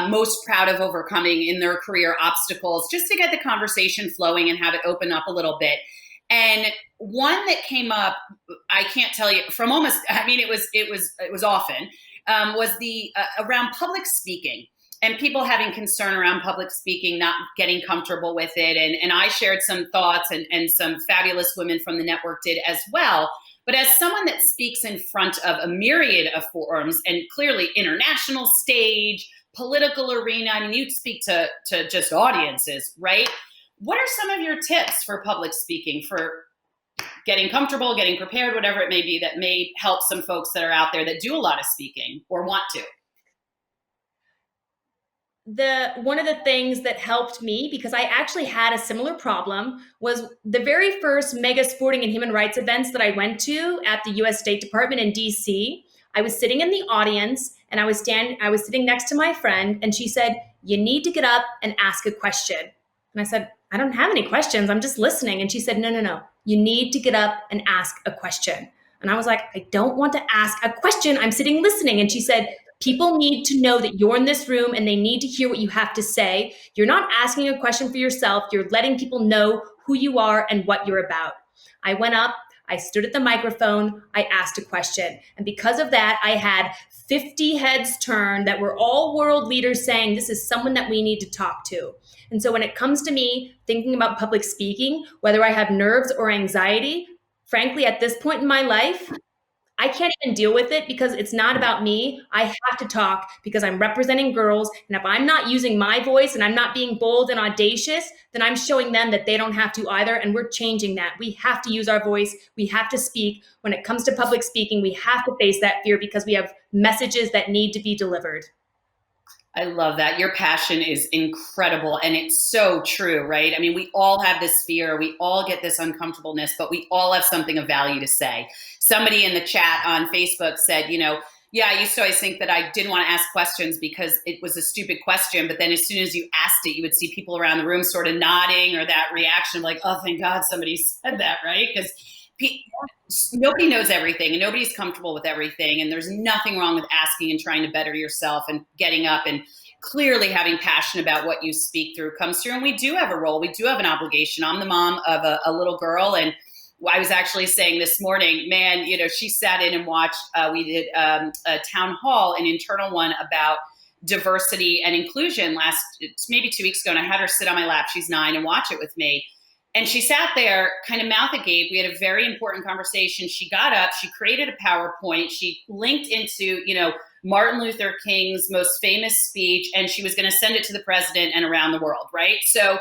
most proud of overcoming in their career obstacles, just to get the conversation flowing and have it open up a little bit. And one that came up, I can't tell you from almost, I mean, it was often, was the around public speaking. and people having concern around public speaking, not getting comfortable with it. And I shared some thoughts, and some fabulous women from the network did as well. But as someone that speaks in front of a myriad of forums, and clearly international stage, political arena, I mean, you speak to just audiences, right? What are some of your tips for public speaking, for getting comfortable, getting prepared, whatever it may be, that may help some folks that are out there that do a lot of speaking or want to? One of the things that helped me, because I actually had a similar problem, was the very first mega sporting and human rights events that I went to at the US State Department in DC. I was sitting in the audience, and I was sitting next to my friend, and she said, "You need to get up and ask a question." And I said, "I don't have any questions. I'm just listening." And she said, "No, no, no. You need to get up and ask a question." And I was like, "I don't want to ask a question. I'm sitting listening." And she said, "People need to know that you're in this room, and they need to hear what you have to say. You're not asking a question for yourself. You're letting people know who you are and what you're about." I went up, I stood at the microphone, I asked a question. And because of that, I had 50 heads turned that were all world leaders saying, "This is someone that we need to talk to." And so when it comes to me thinking about public speaking, whether I have nerves or anxiety, frankly, at this point in my life, I can't even deal with it, because it's not about me. I have to talk because I'm representing girls. And if I'm not using my voice and I'm not being bold and audacious, then I'm showing them that they don't have to either. And we're changing that. We have to use our voice. We have to speak. When it comes to public speaking, we have to face that fear, because we have messages that need to be delivered. I love that. Your passion is incredible, and it's so true, right? I mean, we all have this fear, we all get this uncomfortableness, but we all have something of value to say. Somebody in the chat on Facebook said, yeah, I used to always think that I didn't want to ask questions because it was a stupid question, but then as soon as you asked it, you would see people around the room sort of nodding, or that reaction like, "Oh, thank God somebody said that," right? Because nobody knows everything, and nobody's comfortable with everything. And there's nothing wrong with asking and trying to better yourself and getting up and clearly having passion about what you speak through comes through. And we do have a role. We do have an obligation. I'm the mom of a little girl, and I was actually saying this morning, man, she sat in and watched, we did a town hall, an internal one about diversity and inclusion maybe 2 weeks ago. And I had her sit on my lap, she's 9, and watch it with me. And she sat there kind of mouth agape. We had a very important conversation. She got up, she created a PowerPoint, she linked into, Martin Luther King's most famous speech, and she was going to send it to the president and around the world, right? So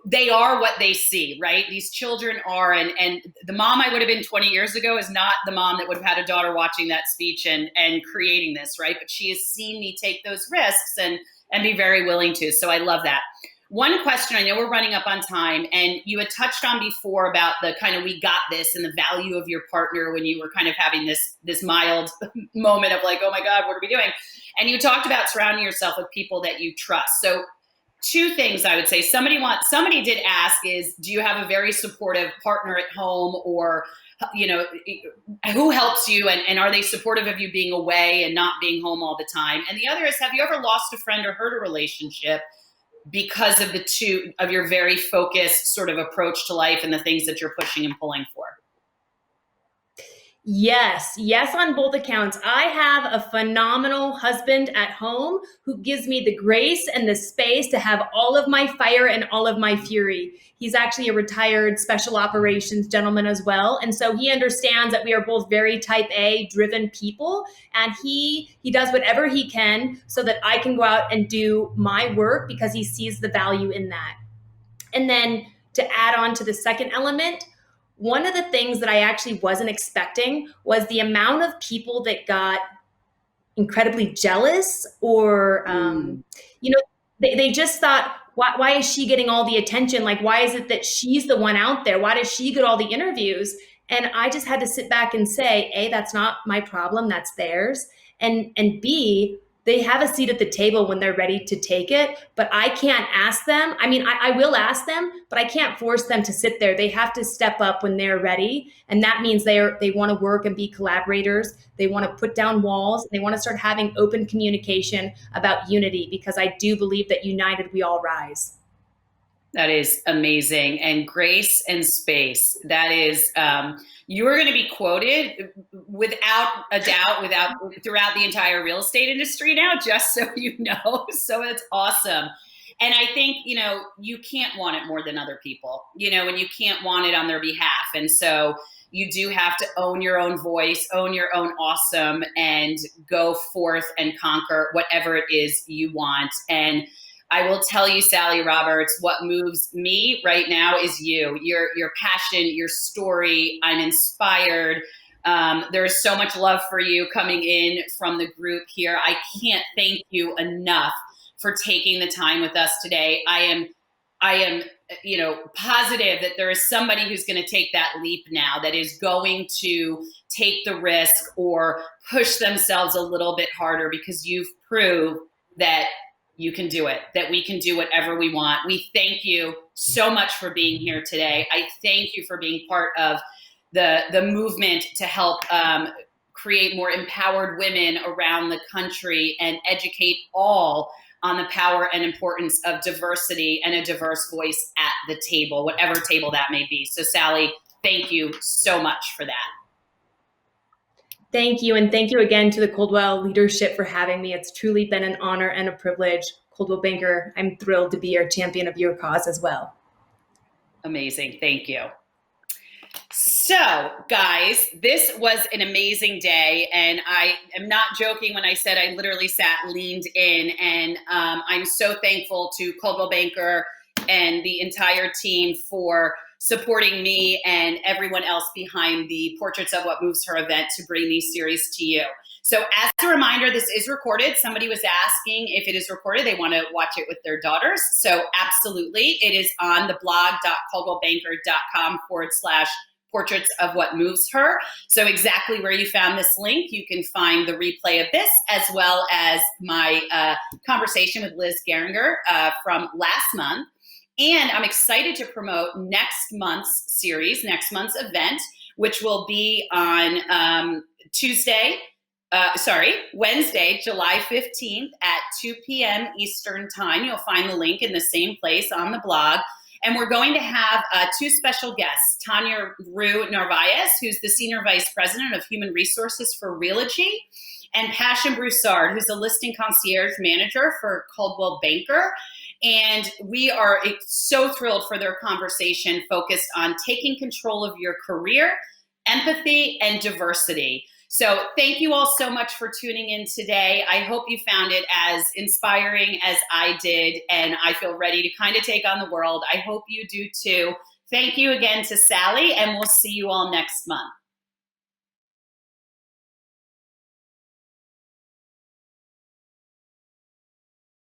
they are what they see, right? These children are, and the mom I would have been 20 years ago is not the mom that would have had a daughter watching that speech and creating this, right? But she has seen me take those risks and be very willing to. So I love that. One question, I know we're running up on time, and you had touched on before about the kind of "we got this" and the value of your partner when you were kind of having this mild moment of like, "Oh my God, what are we doing?" And you talked about surrounding yourself with people that you trust. So 2 things I would say. Somebody did ask is, do you have a very supportive partner at home, or, who helps you, and are they supportive of you being away and not being home all the time? And the other is, have you ever lost a friend or hurt a relationship because of of your very focused sort of approach to life and the things that you're pushing and pulling for? Yes, on both accounts. I have a phenomenal husband at home who gives me the grace and the space to have all of my fire and all of my fury. He's actually a retired special operations gentleman as well. And so he understands that we are both very type A driven people. And he does whatever he can so that I can go out and do my work, because he sees the value in that. And then to add on to the second element, one of the things that I actually wasn't expecting was the amount of people that got incredibly jealous, or, they just thought, why is she getting all the attention? Like, why is it that she's the one out there? Why does she get all the interviews? And I just had to sit back and say, A, that's not my problem, that's theirs. And B, they have a seat at the table when they're ready to take it, but I can't ask them. I mean, I will ask them, but I can't force them to sit there. They have to step up when they're ready. And that means they want to work and be collaborators. They want to put down walls. They want to start having open communication about unity, because I do believe that united we all rise. That is amazing. And grace and space. That is, you are going to be quoted without a doubt, throughout the entire real estate industry now, just so you know. So it's awesome. And I think, you can't want it more than other people, and you can't want it on their behalf. And so you do have to own your own voice, own your own awesome, and go forth and conquer whatever it is you want. And I will tell you, Sally Roberts, what moves me right now is your passion, your story. I'm inspired. There's so much love for you coming in from the group here. I can't thank you enough for taking the time with us today. I am, positive that there is somebody who's going to take that leap now, that is going to take the risk or push themselves a little bit harder, because you've proved that you can do it, that we can do whatever we want. We thank you so much for being here today. I thank you for being part of the movement to help create more empowered women around the country and educate all on the power and importance of diversity and a diverse voice at the table, whatever table that may be. So Sally, thank you so much for that. Thank you. And thank you again to the Coldwell leadership for having me. It's truly been an honor and a privilege. Coldwell Banker, I'm thrilled to be your champion of your cause as well. Amazing. Thank you. So, guys, this was an amazing day, and I am not joking when I said I literally leaned in, and I'm so thankful to Coldwell Banker and the entire team for supporting me and everyone else behind the Portraits of What Moves Her event to bring these series to you. So as a reminder, this is recorded. Somebody was asking if it is recorded. They want to watch it with their daughters. So absolutely, it is on the blog.coldwellbanker.com/Portraits of What Moves Her. So exactly where you found this link, you can find the replay of this, as well as my conversation with Liz Geringer from last month. And I'm excited to promote next month's series, next month's event, which will be on Wednesday, July 15th at 2 p.m. Eastern Time. You'll find the link in the same place on the blog. And we're going to have two special guests, Tanya Rue Narvaez, who's the Senior Vice President of Human Resources for Realogy, and Passion Broussard, who's the Listing Concierge Manager for Coldwell Banker. And we are so thrilled for their conversation focused on taking control of your career, empathy, and diversity. So thank you all so much for tuning in today. I hope you found it as inspiring as I did, and I feel ready to kind of take on the world. I hope you do too. Thank you again to Sally, and we'll see you all next month.